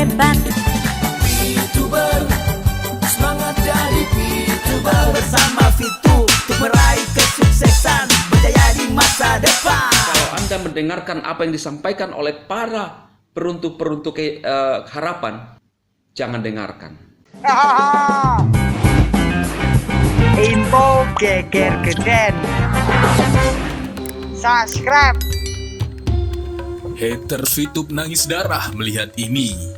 hebat. VTuber, semangat jadi VTuber. Bersama Fitu untuk meraih kesuksesan, berjaya di masa depan. Kalau Anda mendengarkan apa yang disampaikan oleh para peruntuk-peruntuk harapan, jangan dengarkan. Info geger keren. Subscribe. Haters VTube nangis darah melihat ini.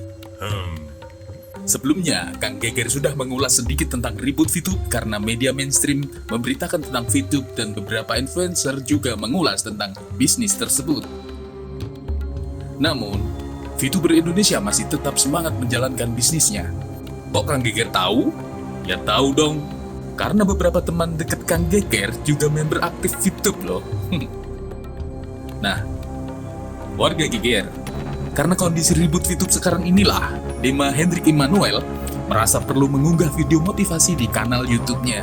Sebelumnya, Kang Geger sudah mengulas sedikit tentang ribut VTube karena media mainstream memberitakan tentang VTube dan beberapa influencer juga mengulas tentang bisnis tersebut. Namun, VTuber Indonesia masih tetap semangat menjalankan bisnisnya. Kok Kang Geger tahu? Ya tahu dong, karena beberapa teman dekat Kang Geger juga member aktif VTube loh. Nah, warga Geger, karena kondisi ribut VTube sekarang inilah, Dema Hendrik Immanuel merasa perlu mengunggah video motivasi di kanal YouTube-nya.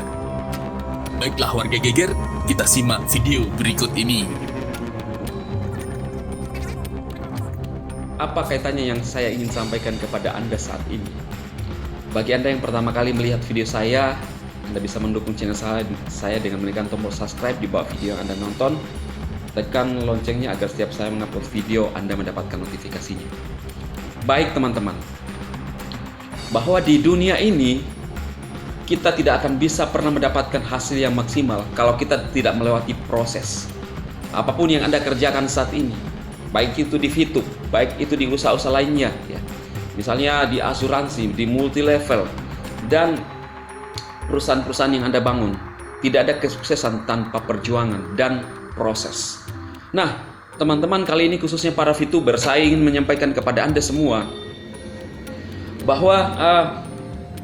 Baiklah warga Geger, kita simak video berikut ini. Apa kaitannya yang saya ingin sampaikan kepada Anda saat ini? Bagi Anda yang pertama kali melihat video saya, Anda bisa mendukung channel saya dengan menekan tombol subscribe di bawah video yang Anda nonton. Tekan loncengnya agar setiap saya mengupload video, Anda mendapatkan notifikasinya. Baik teman-teman, bahwa di dunia ini kita tidak akan bisa pernah mendapatkan hasil yang maksimal kalau kita tidak melewati proses. Apapun yang Anda kerjakan saat ini, baik itu di VTube, baik itu di usaha-usaha lainnya, ya. Misalnya di asuransi, di multi level, dan perusahaan-perusahaan yang Anda bangun, tidak ada kesuksesan tanpa perjuangan dan proses. Nah, teman-teman, kali ini khususnya para VTuber, saya ingin menyampaikan kepada Anda semua bahwa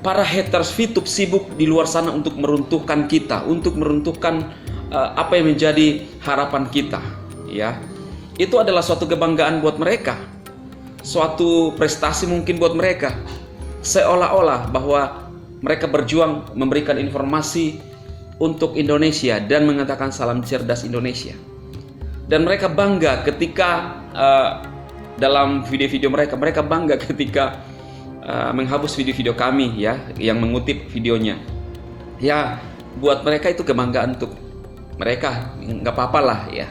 para haters VTube sibuk di luar sana untuk meruntuhkan kita, untuk meruntuhkan apa yang menjadi harapan kita, ya. Itu adalah suatu kebanggaan buat mereka, suatu prestasi mungkin buat mereka, seolah-olah bahwa mereka berjuang memberikan informasi untuk Indonesia dan mengatakan salam cerdas Indonesia. Dan mereka bangga ketika dalam video-video mereka bangga ketika menghapus video-video kami, ya, yang mengutip videonya. Ya, buat mereka itu kebanggaan untuk mereka, nggak apa-apa lah, ya.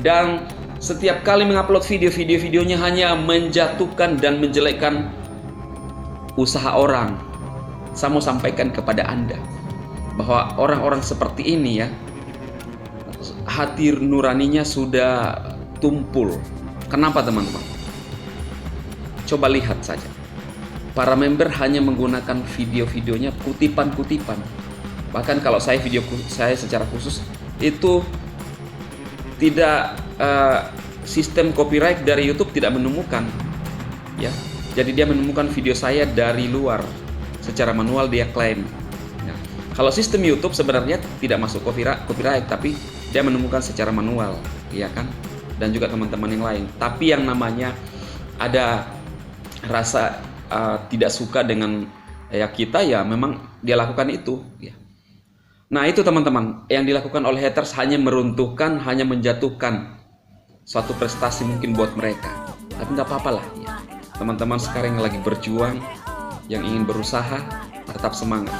Dan setiap kali mengupload videonya hanya menjatuhkan dan menjelekkan usaha orang. Saya mau sampaikan kepada Anda bahwa orang-orang seperti ini, ya, hati nuraninya sudah tumpul. Kenapa teman-teman? Coba lihat saja. Para member hanya menggunakan video-videonya kutipan-kutipan. Bahkan kalau saya secara khusus itu tidak sistem copyright dari YouTube tidak menemukan, ya. Jadi dia menemukan video saya dari luar secara manual, dia klaim. Nah, kalau sistem YouTube sebenarnya tidak masuk copyright, tapi dia menemukan secara manual, ya kan? Dan juga teman-teman yang lain. Tapi yang namanya ada rasa tidak suka dengan kita, ya memang dia lakukan itu, ya. Nah, itu teman-teman, yang dilakukan oleh haters hanya meruntuhkan, hanya menjatuhkan suatu prestasi mungkin buat mereka. Tapi nggak apa-apa lah, ya. Teman-teman sekarang yang lagi berjuang, yang ingin berusaha, tetap semangat.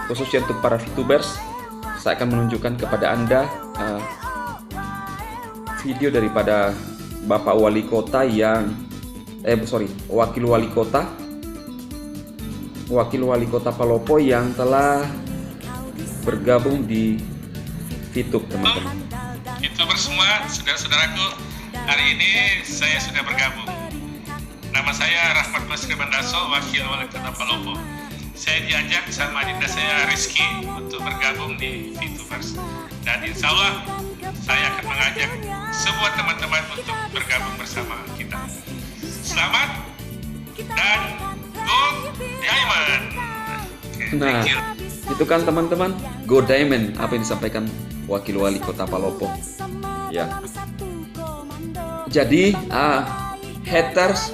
Khususnya untuk para VTubers, saya akan menunjukkan kepada Anda video daripada Bapak Wali Kota Wakil Wali Kota Palopo yang telah bergabung di VTube, teman-teman. VTuber semua, saudara-saudaraku, hari ini saya sudah bergabung. Nama saya Rahmat Mas Kribandaso, Wakil Wali Kota Palopo. Saya diajak sama adinda saya Rizky untuk bergabung di VTubers. Dan insya Allah saya akan mengajak semua teman-teman untuk bergabung bersama kita. Selamat dan go Diamond. Nah, itu kan teman-teman, go Diamond, apa yang disampaikan Wakil Wali Kota Palopo, ya. Jadi haters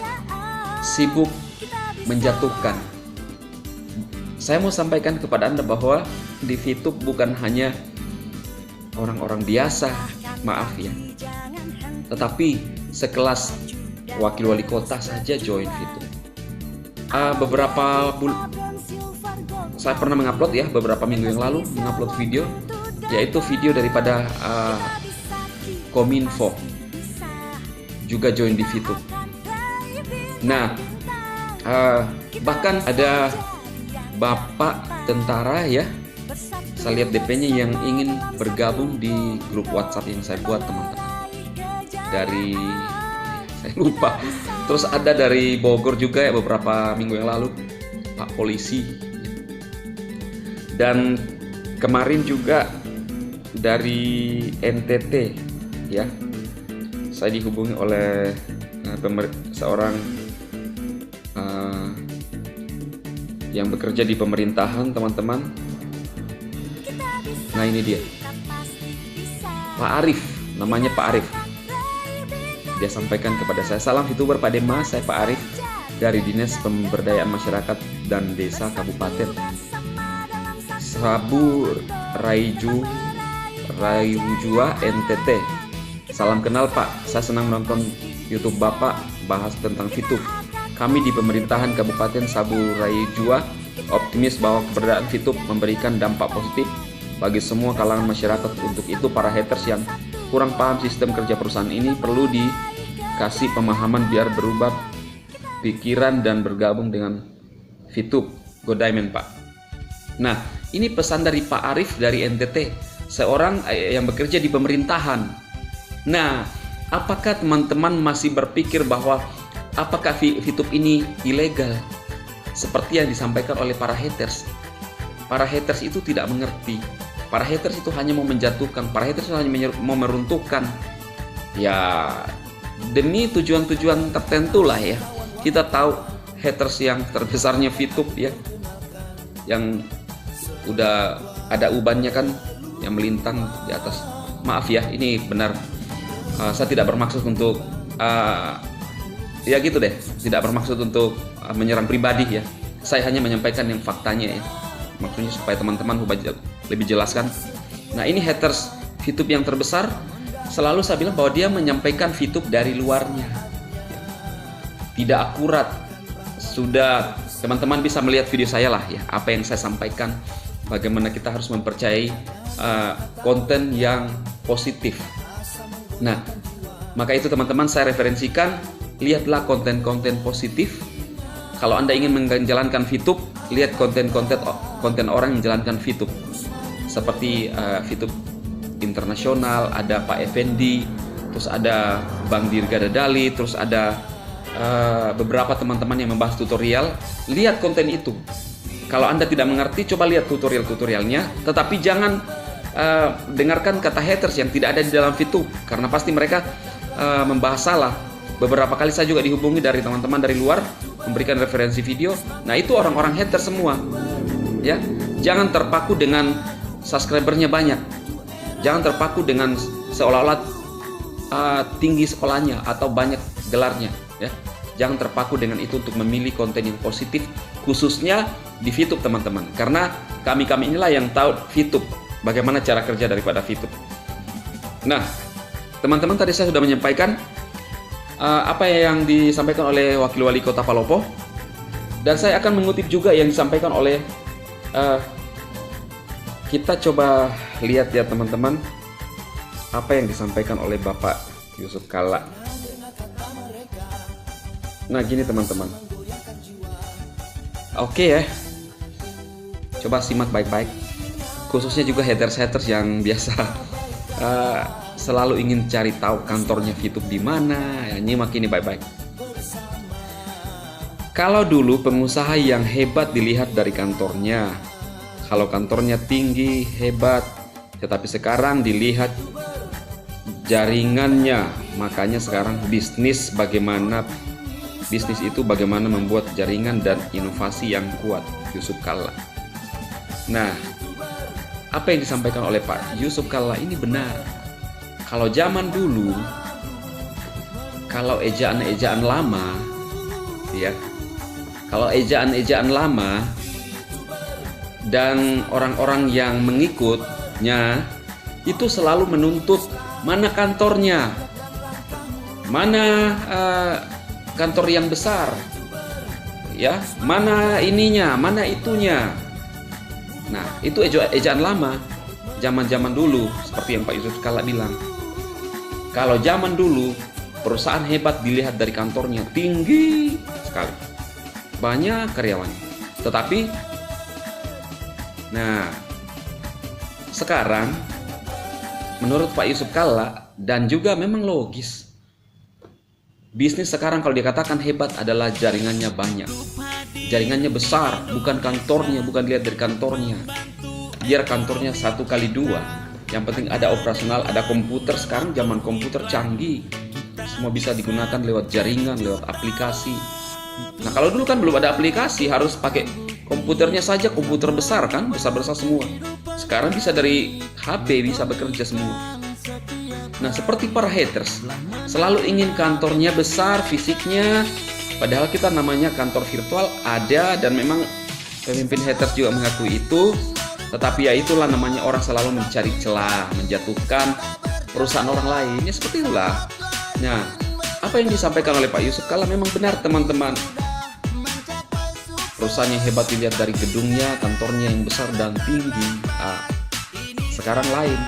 sibuk menjatuhkan. Saya mau sampaikan kepada Anda bahwa di VTube bukan hanya orang-orang biasa, maaf ya, tetapi sekelas wakil wali kota saja join VTube. saya pernah mengupload ya beberapa minggu yang lalu, mengupload video, yaitu video daripada Kominfo juga join di VTube. Nah, bahkan ada bapak tentara ya, saya lihat DP-nya yang ingin bergabung di grup WhatsApp yang saya buat, teman-teman. Dari saya lupa. Terus ada dari Bogor juga ya beberapa minggu yang lalu, Pak Polisi. Dan kemarin juga dari NTT ya. Saya dihubungi oleh seorang yang bekerja di pemerintahan, teman-teman. Nah, ini dia. Pak Arif, namanya Pak Arif. Dia sampaikan kepada saya, "Salam VTuber Pak Dema, saya Pak Arif dari Dinas Pemberdayaan Masyarakat dan Desa Kabupaten Sabu Rayujua NTT. Salam kenal Pak, saya senang menonton YouTube Bapak bahas tentang VTube. Kami di pemerintahan Kabupaten Sabu Rayujua optimis bahwa keberadaan VTube memberikan dampak positif bagi semua kalangan masyarakat. Untuk itu para haters yang kurang paham sistem kerja perusahaan ini perlu dikasih pemahaman biar berubah pikiran dan bergabung dengan VTube. Go Diamond Pak." Nah, ini pesan dari Pak Arif dari NTT, seorang yang bekerja di pemerintahan. Nah, apakah teman-teman masih berpikir bahwa apakah VTube ini ilegal? Seperti yang disampaikan oleh para haters. Para haters itu tidak mengerti. Para haters itu hanya mau menjatuhkan. Para haters itu hanya mau meruntuhkan. Ya, demi tujuan-tujuan tertentu lah ya. Kita tahu haters yang terbesarnya VTube ya, yang udah ada ubannya kan, yang melintang di atas. Maaf ya, ini benar. Saya tidak bermaksud untuk ya gitu deh, tidak bermaksud untuk menyerang pribadi ya. Saya hanya menyampaikan yang faktanya ya. Maksudnya supaya teman-teman lebih jelaskan. Nah, ini haters VTube yang terbesar. Selalu saya bilang bahwa dia menyampaikan VTube dari luarnya, tidak akurat. Sudah teman-teman bisa melihat video saya lah ya, apa yang saya sampaikan, bagaimana kita harus mempercayai konten yang positif. Nah, maka itu teman-teman saya referensikan, lihatlah konten-konten positif. Kalau Anda ingin menjalankan VTube, lihat konten orang yang menjalankan VTube. Seperti VTube internasional, ada Pak Effendi, terus ada Bang Dirga Dadali, terus ada beberapa teman-teman yang membahas tutorial. Lihat konten itu. Kalau Anda tidak mengerti, coba lihat tutorial-tutorialnya, tetapi jangan dengarkan kata haters yang tidak ada di dalam VTube, karena pasti mereka membahas salah. Beberapa kali saya juga dihubungi dari teman-teman dari luar memberikan referensi video. Nah, itu orang-orang haters semua. Ya, jangan terpaku dengan subscribernya banyak. Jangan terpaku dengan seolah-olah tinggi sekolahnya atau banyak gelarnya. Ya, jangan terpaku dengan itu untuk memilih konten yang positif, khususnya di VTube teman-teman. Karena kami inilah yang tahu VTube, bagaimana cara kerja daripada VTube. Nah, teman-teman, tadi saya sudah menyampaikan apa yang disampaikan oleh Wakil Wali Kota Palopo, dan saya akan mengutip juga yang disampaikan oleh kita coba lihat ya teman-teman, apa yang disampaikan oleh Bapak Yusuf Kalla. Nah, gini teman-teman. Oke ya, coba simak baik-baik, khususnya juga haters-haters yang biasa selalu ingin cari tahu kantornya VTube di mana. Ya, nyimak ini baik-baik. Kalau dulu pengusaha yang hebat dilihat dari kantornya, kalau kantornya tinggi, hebat, tetapi sekarang dilihat jaringannya. Makanya sekarang bisnis itu bagaimana membuat jaringan dan inovasi yang kuat. Yusuf Kalla. Nah, apa yang disampaikan oleh Pak Yusuf Kalla ini benar. Kalau zaman dulu, kalau ejaan-ejaan lama, ya, kalau ejaan-ejaan lama dan orang-orang yang mengikutnya itu selalu menuntut mana kantornya, mana kantor yang besar, ya, mana ininya, mana itunya. Nah, itu ejaan lama, zaman-zaman dulu, seperti yang Pak Yusuf Kalla bilang. Kalau zaman dulu, perusahaan hebat dilihat dari kantornya, tinggi sekali, banyak karyawannya. Tetapi, nah, sekarang, menurut Pak Yusuf Kalla, dan juga memang logis, bisnis sekarang kalau dikatakan hebat adalah jaringannya banyak, jaringannya besar, bukan kantornya, bukan dilihat dari kantornya. Biar kantornya 1x2, yang penting ada operasional, ada komputer. Sekarang zaman komputer canggih, semua bisa digunakan lewat jaringan, lewat aplikasi. Nah, kalau dulu kan belum ada aplikasi, harus pakai komputernya saja, komputer besar kan, besar-besar semua. Sekarang bisa dari HP, bisa bekerja semua. Nah, seperti para haters, selalu ingin kantornya besar, fisiknya, padahal kita namanya kantor virtual ada, dan memang pemimpin haters juga mengakui itu. Tetapi ya itulah namanya, orang selalu mencari celah, menjatuhkan perusahaan orang lain, ya seperti itulah. Nah, apa yang disampaikan oleh Pak Yusuf Kalla memang benar, teman-teman. Perusahaan yang hebat dilihat dari gedungnya, kantornya yang besar dan tinggi. Sekarang lain,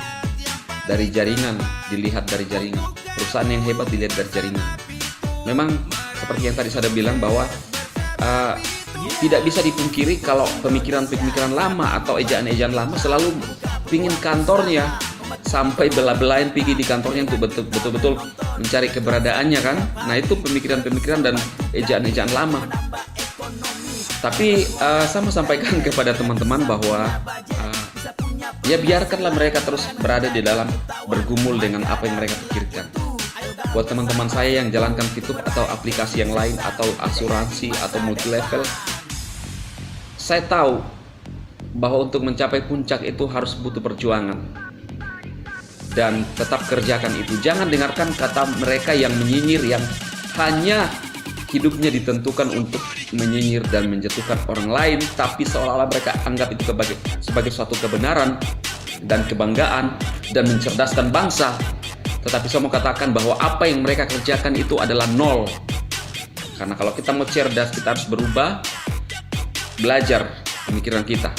dari jaringan, dilihat dari jaringan. Perusahaan yang hebat dilihat dari jaringan. Memang seperti yang tadi saya bilang bahwa tidak bisa dipungkiri kalau pemikiran-pemikiran lama atau ejaan-ejaan lama selalu pingin kantornya, sampai bela-belain pergi di kantornya untuk betul-betul mencari keberadaannya kan. Nah, itu pemikiran-pemikiran dan ejaan-ejaan lama. Tapi saya mau sampaikan kepada teman-teman bahwa ya biarkanlah mereka terus berada di dalam, bergumul dengan apa yang mereka pikirkan. Buat teman-teman saya yang jalankan VTube atau aplikasi yang lain atau asuransi atau multi level, saya tahu bahwa untuk mencapai puncak itu harus butuh perjuangan. Dan tetap kerjakan itu. Jangan dengarkan kata mereka yang menyinyir, yang hanya hidupnya ditentukan untuk menyinyir dan menjatuhkan orang lain, tapi seolah-olah mereka anggap itu sebagai suatu kebenaran dan kebanggaan dan mencerdaskan bangsa. Tetapi saya mau katakan bahwa apa yang mereka kerjakan itu adalah nol. Karena kalau kita mau cerdas, kita harus berubah, belajar pemikiran kita.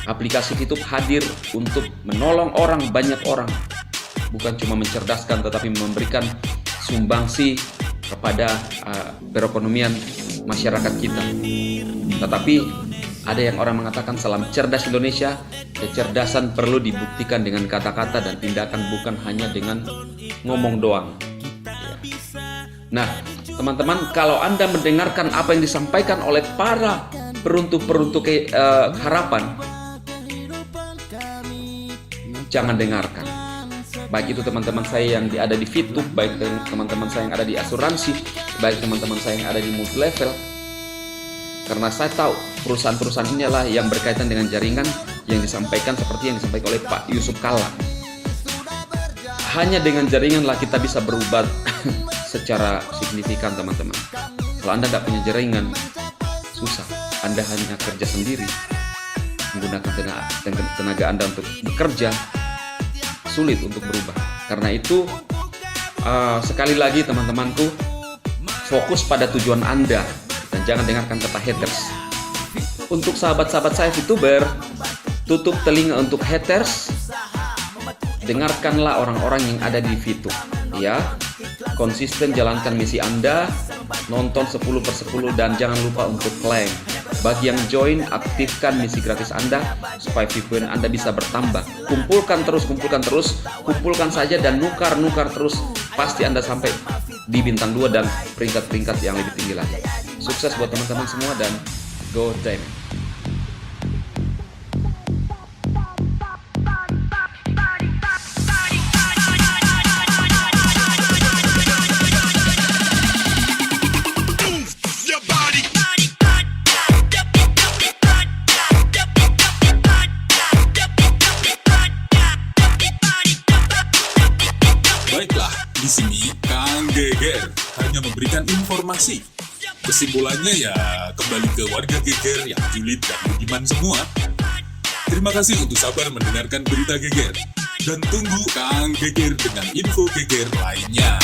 Aplikasi VTube hadir untuk menolong orang, banyak orang. Bukan cuma mencerdaskan, tetapi memberikan sumbangsi kepada perekonomian masyarakat kita. Tetapi ada yang orang mengatakan salam cerdas Indonesia, kecerdasan perlu dibuktikan dengan kata-kata dan tindakan, bukan hanya dengan ngomong doang. Nah, teman-teman, kalau Anda mendengarkan apa yang disampaikan oleh para peruntuk-peruntuk harapan, jangan dengarkan. Baik itu teman-teman saya yang ada di VTube, baik teman-teman saya yang ada di asuransi, baik teman-teman saya yang ada di multi level. Karena saya tahu perusahaan-perusahaan inilah yang berkaitan dengan jaringan yang disampaikan seperti yang disampaikan oleh Pak Yusuf Kalla. Hanya dengan jaringanlah kita bisa berubah secara signifikan, teman-teman. Kalau Anda tidak punya jaringan, susah. Anda hanya kerja sendiri, menggunakan tenaga Anda untuk bekerja, sulit untuk berubah. Karena itu sekali lagi teman-temanku, fokus pada tujuan Anda dan jangan dengarkan kata haters. Untuk sahabat-sahabat saya VTuber, tutup telinga untuk haters, dengarkanlah orang-orang yang ada di VTube, ya. Konsisten jalankan misi Anda, nonton 10/10 dan jangan lupa untuk klaim. Bagi yang join, aktifkan misi gratis Anda supaya VPN Anda bisa bertambah. Kumpulkan kumpulkan saja dan nukar terus. Pasti Anda sampai di bintang 2 dan peringkat-peringkat yang lebih tinggi lagi. Sukses buat teman-teman semua dan go damn it. Baiklah, di sini Kang Geger hanya memberikan informasi. Kesimpulannya ya kembali ke warga Geger yang julid dan budiman semua. Terima kasih untuk sabar mendengarkan berita Geger. Dan tunggu Kang Geger dengan info Geger lainnya.